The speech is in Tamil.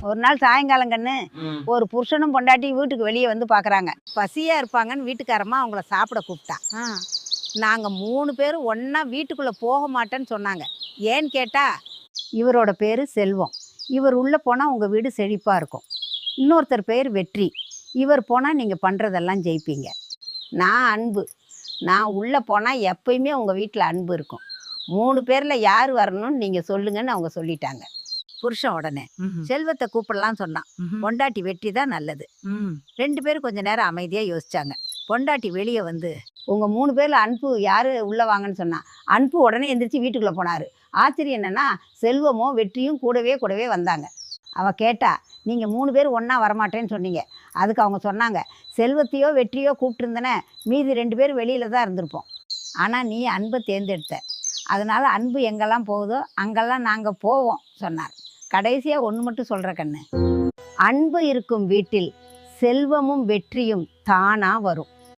ஒரு நாள் சாயங்காலம் கண்ணு ம். ஒரு புருஷனும் பொண்டாட்டி வீட்டுக்கு வெளியே வந்து பார்க்குறாங்க. பசியாக இருப்பாங்கன்னு வீட்டுக்காரம்மா அவங்கள சாப்பிட கூப்பிட்டா. நாங்கள் 3 பேரும் ஒன்றா வீட்டுக்குள்ளே போக மாட்டேன்னு சொன்னாங்க. ஏன்னு கேட்டால் இவரோட பேர் செல்வம். இவர் உள்ளே போனால் உங்கள் வீடு செழிப்பாக இருக்கும். இன்னொருத்தர் பேர் வெற்றி. இவர் போனால் நீங்கள் பண்ணுறதெல்லாம் ஜெயிப்பீங்க. நான் அன்பு. நான் உள்ளே போனால் எப்பயுமே உங்கள் வீட்டில் அன்பு இருக்கும். 3 பேரில் யார் வரணும்னு நீங்கள் சொல்லுங்கன்னு அவங்க சொல்லிட்டாங்க. புருஷன் உடனே செல்வத்தை கூப்பிடலான்னு சொன்னான். பொண்டாட்டி வெற்றி தான் நல்லது. 2 பேரும் கொஞ்ச நேரம் அமைதியாக யோசிச்சாங்க. பொண்டாட்டி வெளியே வந்து உங்கள் 3 பேரில் அன்பு யார் உள்ளே வாங்கன்னு சொன்னா. அன்பு உடனே எந்திரிச்சு வீட்டுக்குள்ளே போனார். ஆச்சரியம் என்னென்னா செல்வமோ வெற்றியும் கூடவே வந்தாங்க. அவள் கேட்டா, நீங்கள் 3 பேர் ஒன்றா வரமாட்டேன்னு சொன்னீங்க. அதுக்கு அவங்க சொன்னாங்க, செல்வத்தையோ வெற்றியோ கூப்பிட்டுருந்தனே மீதி 2 பேர் வெளியில் தான் இருந்திருப்போம். ஆனால் நீ அன்பை தேர்ந்தெடுத்த. அதனால் அன்பு எங்கெல்லாம் போகுதோ அங்கெல்லாம் நாங்கள் போவோம் சொன்னார். கடைசியாக ஒன்று மட்டும் சொல்கிற கண்ணு, அன்பு இருக்கும் வீட்டில் செல்வமும் வெற்றியும் தானாக வரும்.